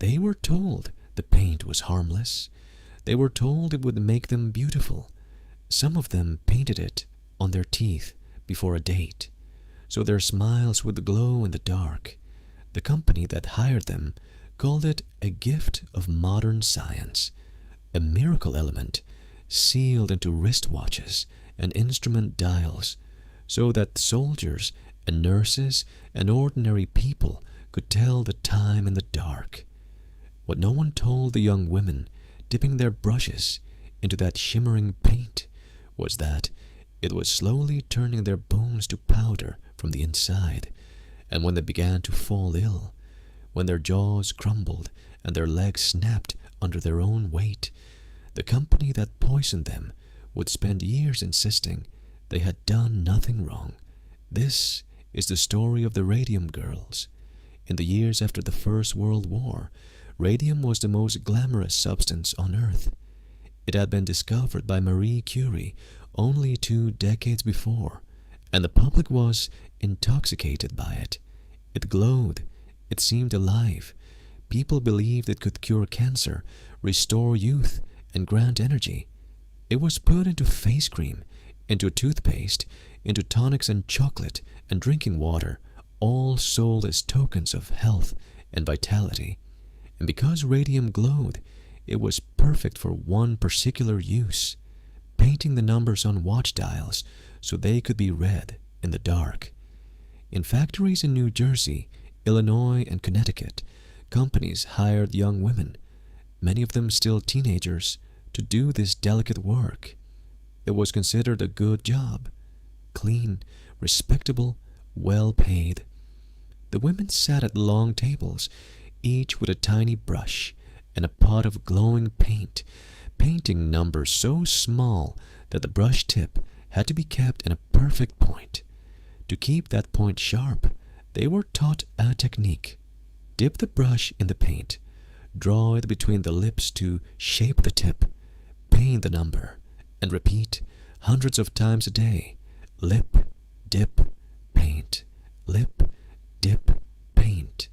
They were told the paint was harmless. They were told it would make them beautiful. Some of them painted it on their teeth before a date, so their smiles would glow in the dark. The company that hired them called it a gift of modern science, a miracle element sealed into wristwatches and instrument dials, so that soldiers and nurses and ordinary people could tell the time in the dark. What no one told the young women dipping their brushes into that shimmering paint was that it was slowly turning their bones to powder from the inside, and when they began to fall ill, when their jaws crumbled and their legs snapped under their own weight, the company that poisoned them would spend years insisting they had done nothing wrong. This is the story of the Radium Girls. In the years after the First World War, radium was the most glamorous substance on Earth. It had been discovered by Marie Curie only 2 decades before, and the public was intoxicated by it. It glowed. It seemed alive. People believed it could cure cancer, restore youth, and grant energy. It was put into face cream, into toothpaste, into tonics and chocolate and drinking water, all sold as tokens of health and vitality. And because radium glowed, it was perfect for one particular use, painting the numbers on watch dials so they could be read in the dark. In factories in New Jersey, Illinois, and Connecticut, companies hired young women, many of them still teenagers, to do this delicate work. It was considered a good job, clean, respectable, well paid. The women sat at long tables, each with a tiny brush and a pot of glowing paint, painting numbers so small that the brush tip had to be kept in a perfect point. To keep that point sharp, they were taught a technique. Dip the brush in the paint, draw it between the lips to shape the tip, paint the number, and repeat hundreds of times a day. Lip, dip, paint. Lip, dip, paint.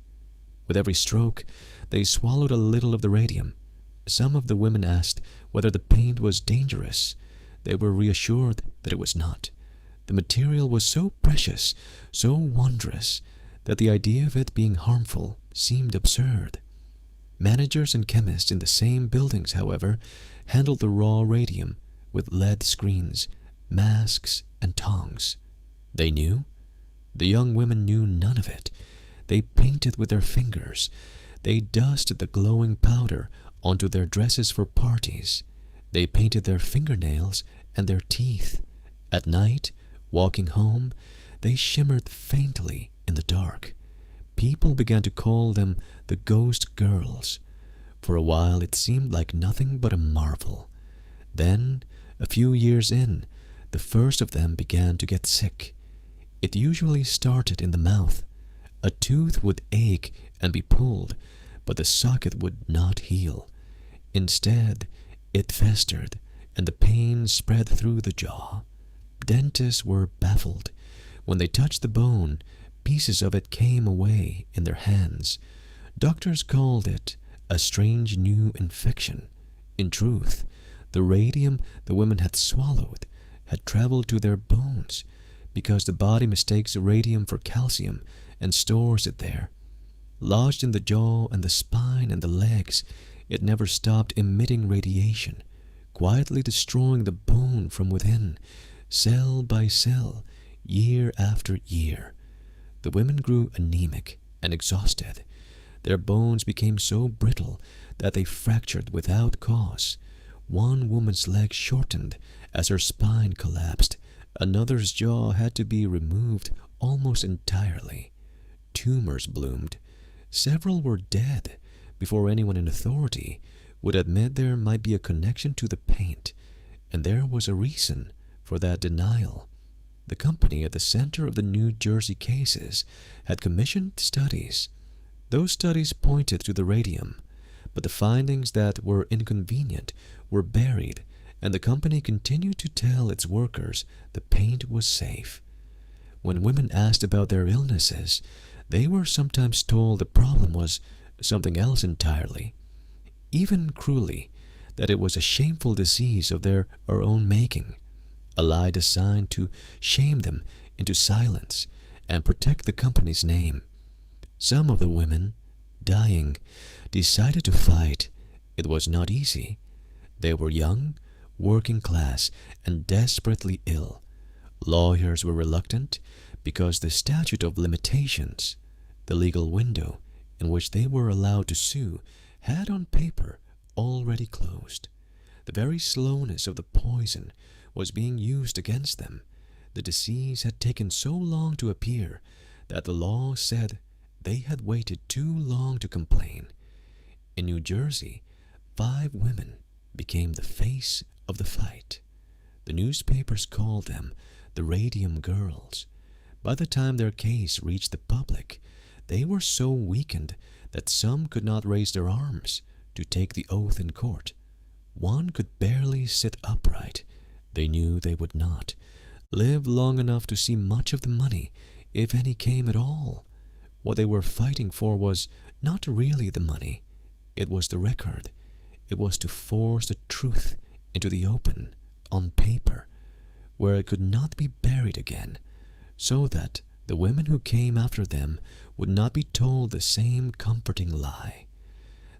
With every stroke, they swallowed a little of the radium. Some of the women asked whether the paint was dangerous. They were reassured that it was not. The material was so precious, so wondrous, that the idea of it being harmful seemed absurd. Managers and chemists in the same buildings, however, handled the raw radium with lead screens, masks, and tongs. They knew. The young women knew none of it. They painted with their fingers. They dusted the glowing powder onto their dresses for parties. They painted their fingernails and their teeth. At night, walking home, they shimmered faintly in the dark. People began to call them the Ghost Girls. For a while it seemed like nothing but a marvel. Then, a few years in, the first of them began to get sick. It usually started in the mouth. A tooth would ache and be pulled, but the socket would not heal. Instead, it festered, and the pain spread through the jaw. Dentists were baffled. When they touched the bone, pieces of it came away in their hands. Doctors called it a strange new infection. In truth, the radium the women had swallowed had traveled to their bones, because the body mistakes radium for calcium and stores it there. Lodged in the jaw and the spine and the legs, it never stopped emitting radiation, quietly destroying the bone from within, cell by cell, year after year. The women grew anemic and exhausted. Their bones became so brittle that they fractured without cause. One woman's leg shortened as her spine collapsed. Another's jaw had to be removed almost entirely. Tumors bloomed. Several were dead before anyone in authority would admit there might be a connection to the paint, and there was a reason for that denial. The company at the center of the New Jersey cases had commissioned studies. Those studies pointed to the radium, but the findings that were inconvenient were buried, and the company continued to tell its workers the paint was safe. When women asked about their illnesses, they were sometimes told the problem was something else entirely, even cruelly, that it was a shameful disease of their own making, a lie designed to shame them into silence and protect the company's name. Some of the women, dying, decided to fight. It was not easy. They were young, working class, and desperately ill. Lawyers were reluctant because the statute of limitations, the legal window in which they were allowed to sue, had on paper already closed. The very slowness of the poison was being used against them. The disease had taken so long to appear that the law said they had waited too long to complain. In New Jersey, 5 women became the face of the fight. The newspapers called them the Radium Girls. By the time their case reached the public, they were so weakened that some could not raise their arms to take the oath in court. One could barely sit upright. They knew they would not live long enough to see much of the money, if any came at all. What they were fighting for was not really the money. It was the record. It was to force the truth into the open, on paper, where it could not be buried again, so that the women who came after them would not be told the same comforting lie.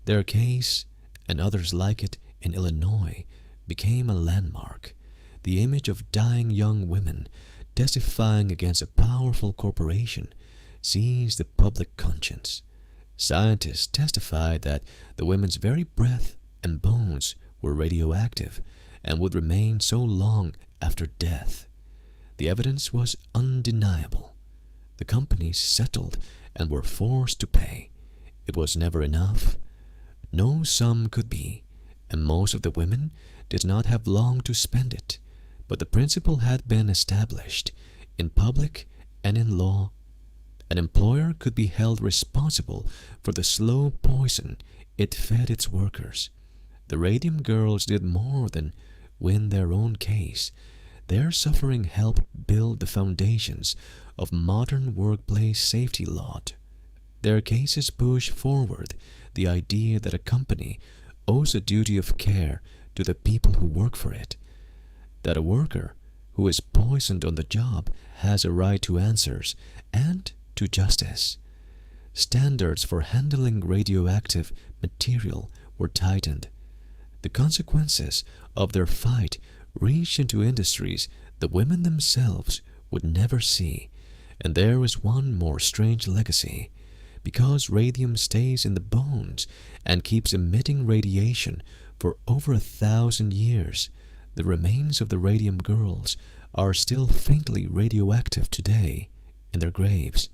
Their case, and others like it in Illinois, became a landmark, the image of dying young women testifying against a powerful corporation seized the public conscience. Scientists testified that the women's very breath and bones were radioactive and would remain so long after death. The evidence was undeniable. The companies settled and were forced to pay. It was never enough. No sum could be, and most of the women did not have long to spend it. But the principle had been established in public and in law. An employer could be held responsible for the slow poison it fed its workers. The Radium Girls did more than win their own case. Their suffering helped build the foundations of modern workplace safety law. Their cases push forward the idea that a company owes a duty of care to the people who work for it, that a worker who is poisoned on the job has a right to answers and to justice. Standards for handling radioactive material were tightened. The consequences of their fight reached into industries the women themselves would never see. And there is one more strange legacy. Because radium stays in the bones and keeps emitting radiation for over 1,000 years, the remains of the Radium Girls are still faintly radioactive today in their graves.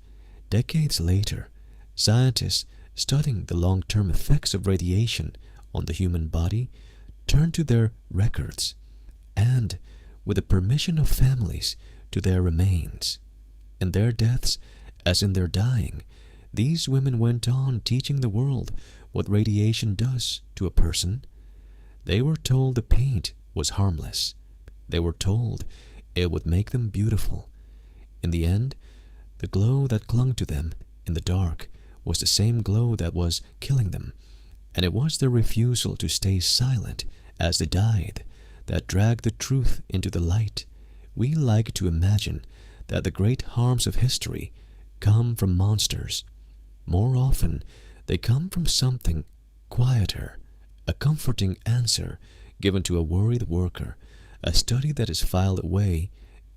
Decades later, scientists studying the long-term effects of radiation on the human body turn to their records and, with the permission of families, to their remains. In their deaths, as in their dying, these women went on teaching the world what radiation does to a person. They were told the paint was harmless. They were told it would make them beautiful. In the end, the glow that clung to them in the dark was the same glow that was killing them, and it was their refusal to stay silent as they died that dragged the truth into the light. We like to imagine that the great harms of history come from monsters. More often, they come from something quieter, a comforting answer given to a worried worker, a study that is filed away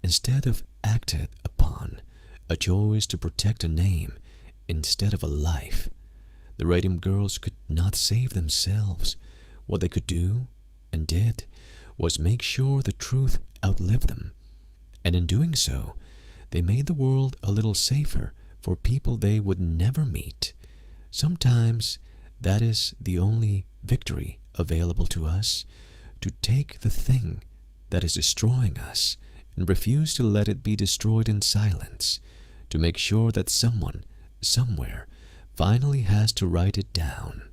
instead of acted upon, a choice to protect a name instead of a life. The Radium Girls could not save themselves. What they could do, and did, was make sure the truth outlived them. And in doing so, they made the world a little safer for people they would never meet. Sometimes that is the only victory available to us, to take the thing that is destroying us and refuse to let it be destroyed in silence, to make sure that someone, somewhere, finally has to write it down.